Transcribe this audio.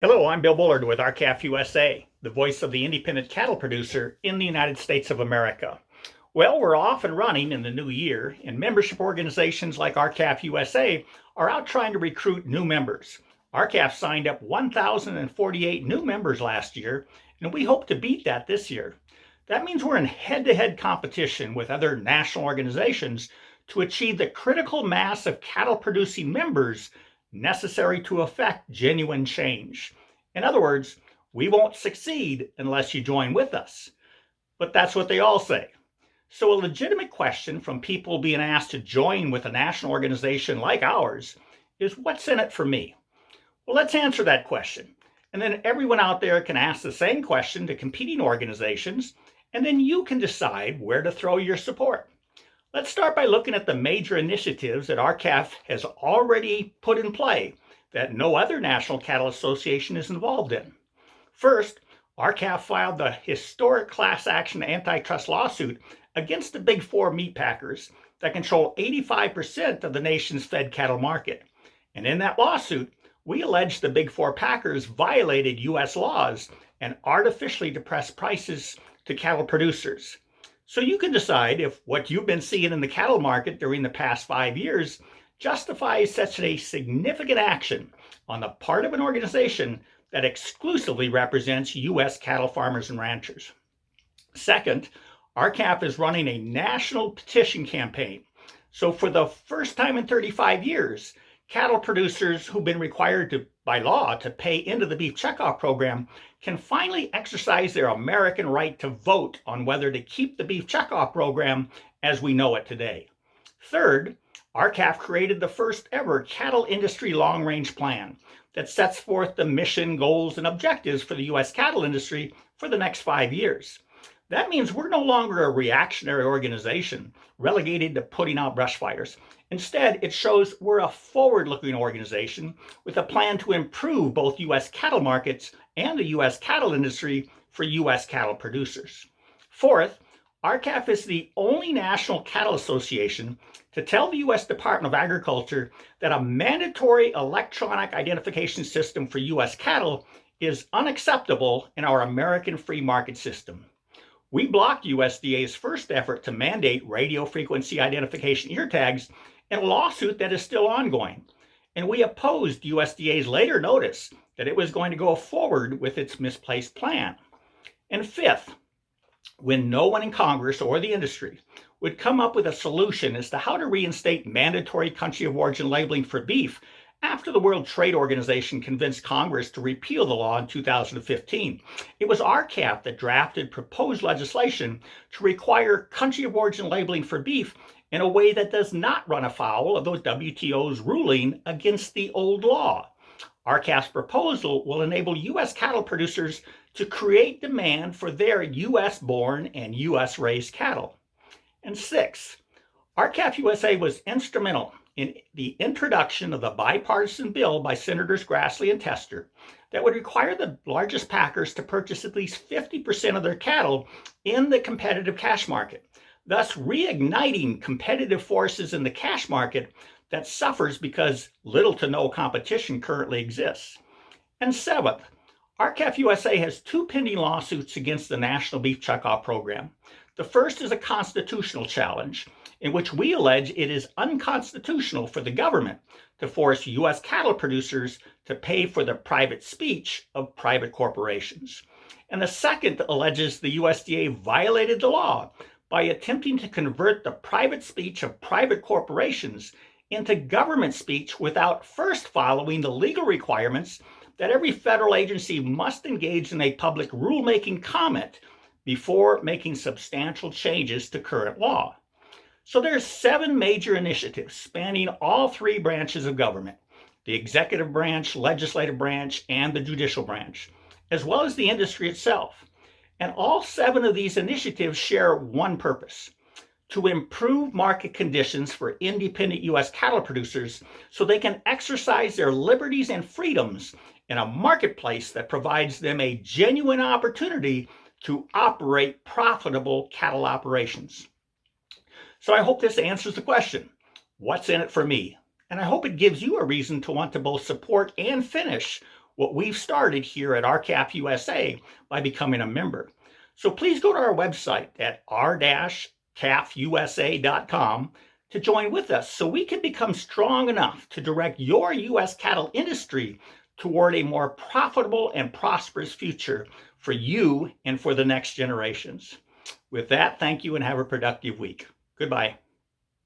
Hello, I'm Bill Bullard with RCAF USA, the voice of the independent cattle producer in the United States of America. Well, we're off and running in the new year, and membership organizations like RCAF USA are out trying to recruit new members. RCAF signed up 1,048 new members last year, and we hope to beat that this year. That means we're in head to head competition with other national organizations to achieve the critical mass of cattle producing members necessary to effect genuine change. In other words, we won't succeed unless you join with us. But that's what they all say. So, a legitimate question from people being asked to join with a national organization like ours is, what's in it for me? Well, let's answer that question. And then everyone out there can ask the same question to competing organizations, and then you can decide where to throw your support. Let's start by looking at the major initiatives that RCAF has already put in play that no other national cattle association is involved in. First, RCAF filed the historic class action antitrust lawsuit against the Big Four meat packers that control 85% of the nation's fed cattle market. And in that lawsuit, we allege the Big Four packers violated U.S. laws and artificially depressed prices to cattle producers. So you can decide if what you've been seeing in the cattle market during the past 5 years justifies such a significant action on the part of an organization that exclusively represents U.S. cattle farmers and ranchers. Second, RCAF is running a national petition campaign. So for the first time in 35 years, cattle producers who've been required by law to pay into the beef checkoff program can finally exercise their American right to vote on whether to keep the beef checkoff program as we know it today. Third, RCAF created the first ever cattle industry long range plan that sets forth the mission, goals, and objectives for the U.S. cattle industry for the next 5 years. That means we're no longer a reactionary organization relegated to putting out brush fires. Instead, it shows we're a forward-looking organization with a plan to improve both U.S. cattle markets and the U.S. cattle industry for U.S. cattle producers. Fourth, RCAF is the only national cattle association to tell the U.S. Department of Agriculture that a mandatory electronic identification system for U.S. cattle is unacceptable in our American free market system. We blocked USDA's first effort to mandate radio frequency identification ear tags in a lawsuit that is still ongoing. And we opposed USDA's later notice that it was going to go forward with its misplaced plan. And fifth, when no one in Congress or the industry would come up with a solution as to how to reinstate mandatory country of origin labeling for beef after the World Trade Organization convinced Congress to repeal the law in 2015, it was RCAF that drafted proposed legislation to require country of origin labeling for beef in a way that does not run afoul of the WTO's ruling against the old law. RCAF's proposal will enable U.S. cattle producers to create demand for their U.S.-born and U.S.-raised cattle. And six, RCAF USA was instrumental in the introduction of the bipartisan bill by Senators Grassley and Tester that would require the largest packers to purchase at least 50% of their cattle in the competitive cash market, thus reigniting competitive forces in the cash market that suffers because little to no competition currently exists. And seventh, RCAF USA has two pending lawsuits against the National Beef Checkoff Program. The first is a constitutional challenge in which we allege it is unconstitutional for the government to force U.S. cattle producers to pay for the private speech of private corporations. And the second alleges the USDA violated the law by attempting to convert the private speech of private corporations into government speech without first following the legal requirements that every federal agency must engage in a public rulemaking comment before making substantial changes to current law. So there's 7 major initiatives spanning all 3 branches of government, the executive branch, legislative branch, and the judicial branch, as well as the industry itself. And all 7 of these initiatives share one purpose: to improve market conditions for independent U.S. cattle producers so they can exercise their liberties and freedoms in a marketplace that provides them a genuine opportunity to operate profitable cattle operations. So I hope this answers the question, what's in it for me? And I hope it gives you a reason to want to both support and finish what we've started here at R-CALF USA by becoming a member. So please go to our website at r-calfusa.com to join with us so we can become strong enough to direct your U.S. cattle industry toward a more profitable and prosperous future for you and for the next generations. With that, thank you and have a productive week. Goodbye.